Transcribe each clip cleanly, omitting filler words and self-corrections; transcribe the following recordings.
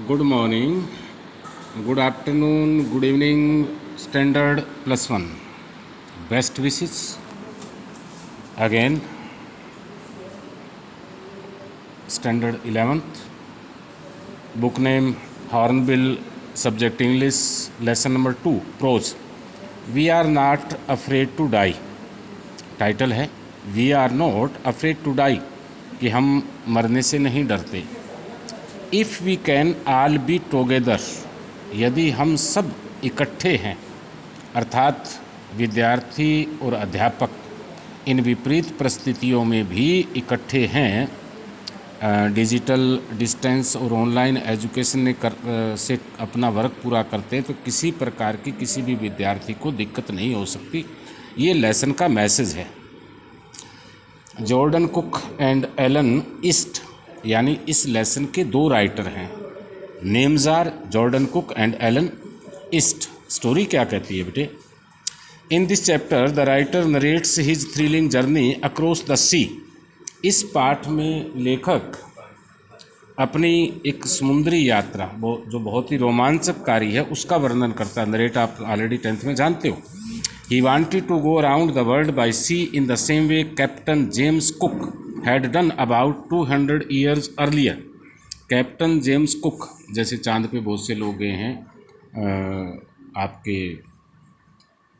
Good morning, good afternoon, good evening, standard +1. Best wishes. Again, standard 11th. Book name Hornbill, subject English, lesson number 2, prose. We are not afraid to die. Title है we are not afraid to die, कि हम मरने से नहीं डरते। If we can all be together, यदि हम सब इकट्ठे हैं, अर्थात विद्यार्थी और अध्यापक इन विपरीत परिस्थितियों में भी इकट्ठे हैं, डिजिटल डिस्टेंस और ऑनलाइन एजुकेशन से अपना वर्क पूरा करते हैं, तो किसी प्रकार की किसी भी विद्यार्थी को दिक्कत नहीं हो सकती। ये लेसन का मैसेज है। Jordan Cook and Alan East, यानी इस लेसन के दो राइटर हैं। Names are Jordan Cook and Alan East. Story क्या कहती है बेटे? In this chapter the writer narrates his thrilling journey across the sea. इस पाठ में लेखक अपनी एक समुद्री यात्रा, वो जो बहुत ही रोमांचकारी है, उसका वर्णन करता है। नरेट आप ऑलरेडी 10th में जानते हो। He wanted to go around the world by sea in the same way Captain James Cook had done about 200 years earlier. Captain James cook, जैसे चांद पे बहुत से लोग गए हैं आपके,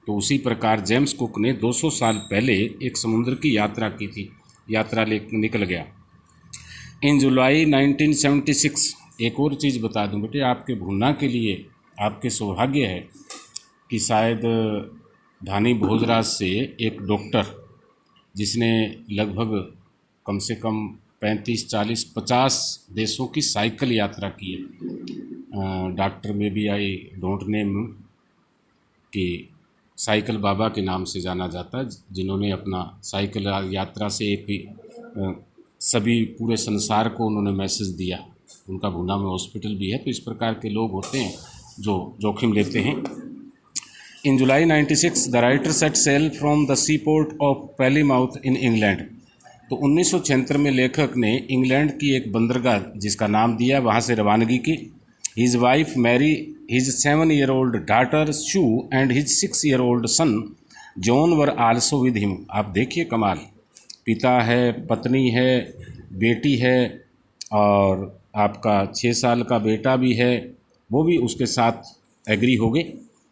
तो उसी प्रकार जेम्स कुक ने 200 साल पहले एक समुद्र की यात्रा की थी। यात्रा ले निकल गया। इन जुलाई 1976, एक और चीज़ बता दूं बेटे, आपके भूलना के लिए आपके सौभाग्य है कि शायद धानी भोजराज से एक डॉक्टर, जिसने लगभग कम से कम 35, 40, 50 देशों की साइकिल यात्रा की है। डॉक्टर में भी आई डोंट नेम, कि साइकिल बाबा के नाम से जाना जाता है, जिन्होंने अपना साइकिल यात्रा से एक सभी पूरे संसार को उन्होंने मैसेज दिया। उनका भूना में हॉस्पिटल भी है। तो इस प्रकार के लोग होते हैं जो जोखिम लेते हैं। In July 96, the writer set sail from the seaport of Plymouth in England. तो 1976 में लेखक ने इंग्लैंड की एक बंदरगाह जिसका नाम दिया, वहाँ से रवानगी की। His wife Mary, his 7-year-old daughter Sue and his 6-year-old son John were also with him. आप देखिए कमाल, पिता है, पत्नी है, बेटी है और आपका 6 साल का बेटा भी है, वो भी उसके साथ एग्री हो गए।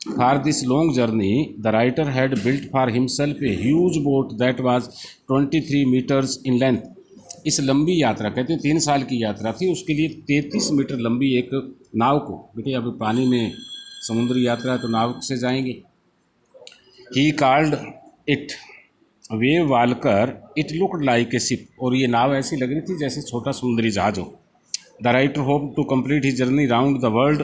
For this long journey, the writer had built for himself a huge boat that was 23 meters in length. इस लंबी यात्रा, कहते हैं 3 साल की यात्रा थी, उसके लिए 33 मीटर लंबी एक नाव को, बेटे अब पानी में समुद्री यात्रा है तो नाव से जाएंगे। He called it wave Walker, it looked like a ship, और ये नाव ऐसी लग रही थी जैसे छोटा समुद्री जहाज हो। The writer hoped to complete his journey round the world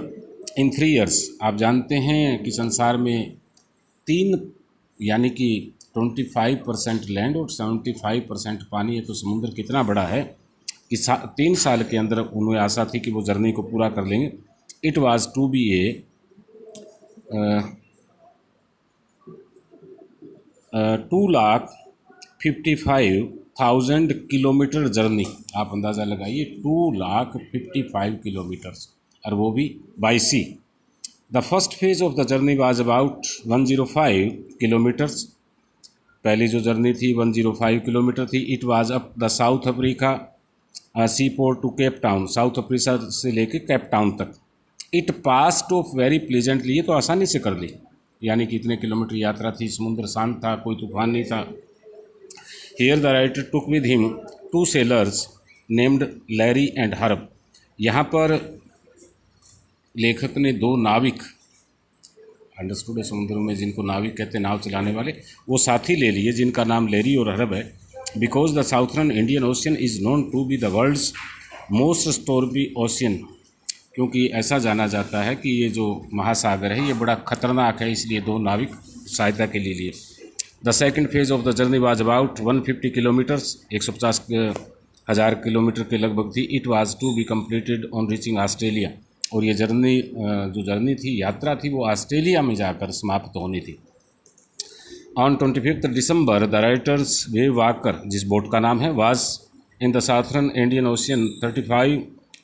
in 3 years। आप जानते हैं कि संसार में 3 यानी कि 25% लैंड और 75% पानी है, तो समुद्र कितना बड़ा है कि 3 साल के अंदर उन्हें आशा थी कि वो जर्नी को पूरा कर लेंगे। It was to be a 2,55,000 kilometre journey. आप अंदाज़ा लगाइए, 2,55,000 किलोमीटर्स, और वो भी by sea. The first phase of the journey was about 105 kilometres. पहली जो जर्नी थी 105 किलोमीटर थी। It was up the South Africa sea port to Cape Town, South Africa से लेके केप टाउन तक। It passed off very pleasantly, ये तो आसानी से कर ली, यानी कि इतने किलोमीटर यात्रा थी, समुद्र शांत था, कोई तूफान नहीं था। Here the writer took with him 2 sellers named Larry and herb. यहाँ पर लेखक ने 2 नाविक, अंडरस्टूड है, समुद्र में जिनको नाविक कहते हैं, नाव चलाने वाले, वो साथी ले लिए जिनका नाम लैरी और हरब है। Because the southern Indian Ocean is known to be the world's most stormy ocean, क्योंकि ऐसा जाना जाता है कि ये जो महासागर है ये बड़ा खतरनाक है, इसलिए 2 नाविक सहायता के लिए लिए। The second phase of the journey was about 150 kilometres, 150,000 kilometre के लगभग थी। It was to be completed on reaching Australia, और ये जो जर्नी थी, यात्रा थी, वो ऑस्ट्रेलिया में जाकर समाप्त होनी थी। On 25 December the writer's Wave Walker, जिस बोट का नाम है, was in the southern Indian Ocean 35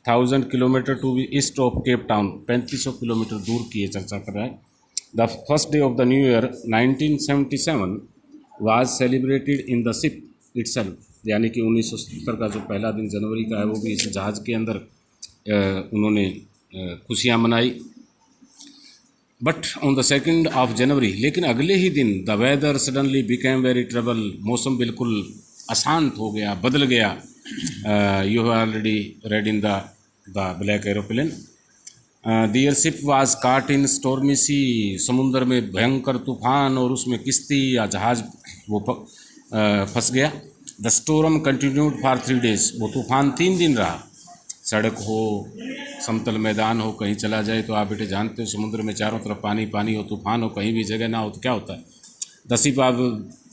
1000 kilometre to be east of Cape Town, 3500 kilometre दूर की ये चर्चा कर रहा है। The first day of the new year 1977 was celebrated in the ship itself, यानी कि 1970 का जो पहला दिन जनवरी का है वो भी इस जहाज़ के अंदर उन्होंने खुशियाँ मनाई। But on the 2nd of January, लेकिन अगले ही दिन the weather suddenly became very trouble, मौसम बिल्कुल अशांत हो गया, बदल गया। You have already read in the Black Aeroplane. Their ship was caught in stormy सी, समुंदर में भयंकर तूफान और उसमें किश्ती या जहाज़ वो फंस गया। The storm continued for 3 days, वो तूफान 3 दिन रहा। सड़क हो, समतल मैदान हो, कहीं चला जाए तो आप बेटे जानते हो समुद्र में चारों तरफ पानी पानी हो, तूफान हो, कहीं भी जगह ना हो तो क्या होता है। The ship was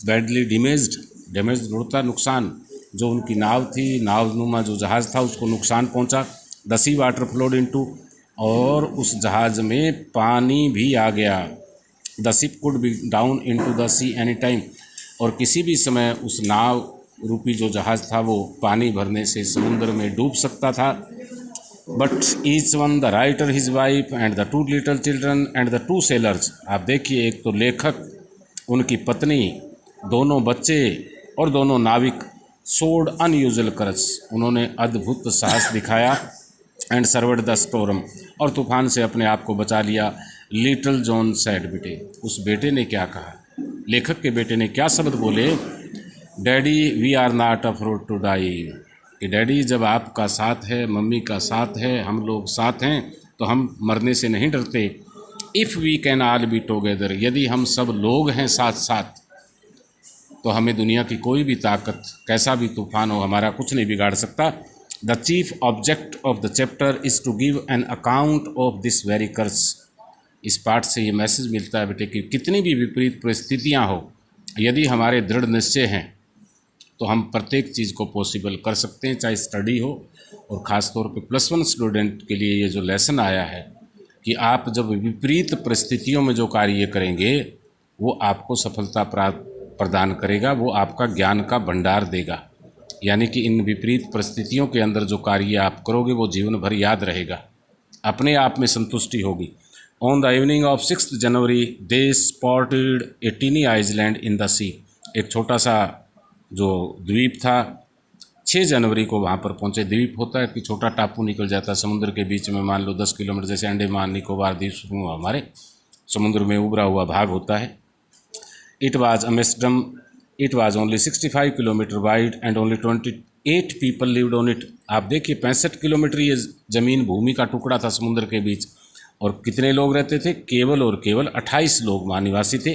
badly damaged होता, नुकसान, जो उनकी नाव थी, नावनुमा जो जहाज़ था उसको नुकसान पहुंचा। The sea water flowed into, और उस जहाज़ में पानी भी आ गया। The ship could be down into the sea any time, और किसी भी समय उस नाव रूपी जो जहाज़ था वो पानी भरने से समुद्र में डूब सकता था। But each one, the writer, his wife and the 2 little children and the 2 sailors, आप देखिए एक तो लेखक, उनकी पत्नी, दोनों बच्चे और दोनों नाविक, सोड अनयूजुअल करच, उन्होंने अद्भुत साहस दिखाया। एंड सर्वड द स्टोरम, और तूफान से अपने आप को बचा लिया। लिटिल जॉन सैड, बेटे उस बेटे ने क्या कहा, लेखक के बेटे ने क्या शब्द बोले, daddy we are not afraid to die, कि डैडी जब आपका साथ है, मम्मी का साथ है, हम लोग साथ हैं तो हम मरने से नहीं डरते। If we can all be together, यदि हम सब लोग हैं साथ साथ तो हमें दुनिया की कोई भी ताकत, कैसा भी तूफान हो, हमारा कुछ नहीं बिगाड़ सकता। The chief object of the chapter is to give an account of this very curse, इस पाठ से ये मैसेज मिलता है बेटे कि कितनी भी विपरीत परिस्थितियाँ हो, यदि हमारे दृढ़ निश्चय हैं तो हम प्रत्येक चीज़ को पॉसिबल कर सकते हैं, चाहे स्टडी हो। और ख़ास तौर पे +1 स्टूडेंट के लिए ये जो लेसन आया है कि आप जब विपरीत परिस्थितियों में जो कार्य करेंगे वो आपको सफलता प्रदान करेगा, वो आपका ज्ञान का भंडार देगा। यानी कि इन विपरीत परिस्थितियों के अंदर जो कार्य आप करोगे वो जीवन भर याद रहेगा, अपने आप में संतुष्टि होगी। On the evening of 6th January they spotted a tiny island in the sea, एक छोटा सा जो द्वीप था, 6 जनवरी को वहाँ पर पहुँचे। द्वीप होता है कि छोटा टापू निकल जाता है समुद्र के बीच में, मान लो 10 किलोमीटर, जैसे अंडमान निकोबार द्वीप समूह हमारे समुद्र में उभरा हुआ भाग होता है। It was only 65 kilometre wide and only 28 people lived on it. आप देखिए 65 किलोमीटर ये ज़मीन, भूमि का टुकड़ा था समुद्र के बीच, और कितने लोग रहते थे, केवल और केवल 28 लोग वहाँ निवासी थे।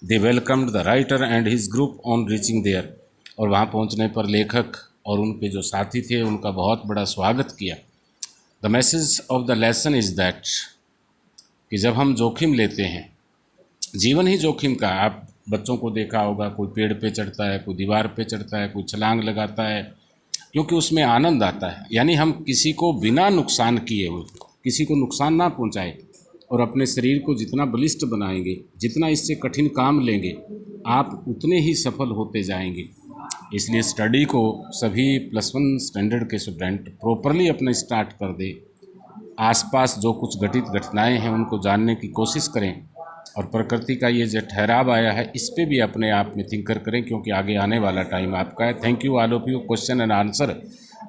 They welcomed the writer and his group on reaching there, और वहाँ पहुँचने पर लेखक और उनके जो साथी थे उनका बहुत बड़ा स्वागत किया। The message of the lesson is that, कि जब हम जोखिम लेते हैं, जीवन ही जोखिम का, आप बच्चों को देखा होगा, कोई पेड़ पे चढ़ता है, कोई दीवार पे चढ़ता है, कोई छलांग लगाता है, क्योंकि उसमें आनंद आता है। यानी हम किसी को बिना नुकसान किए हुए, किसी को नुकसान ना पहुंचाए, और अपने शरीर को जितना बलिष्ठ बनाएंगे, जितना इससे कठिन काम लेंगे, आप उतने ही सफल होते जाएंगे। इसलिए स्टडी को सभी +1 स्टैंडर्ड के स्टूडेंट प्रॉपरली अपना स्टार्ट कर दे। आसपास जो कुछ घटित घटनाएं हैं उनको जानने की कोशिश करें, और प्रकृति का ये जो ठहराव आया है इस पे भी अपने आप में थिंकर करें, क्योंकि आगे आने वाला टाइम आपका है। Thank you all of you. Question and answer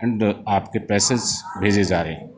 and आपके पैसेज भेजे जा रहे हैं।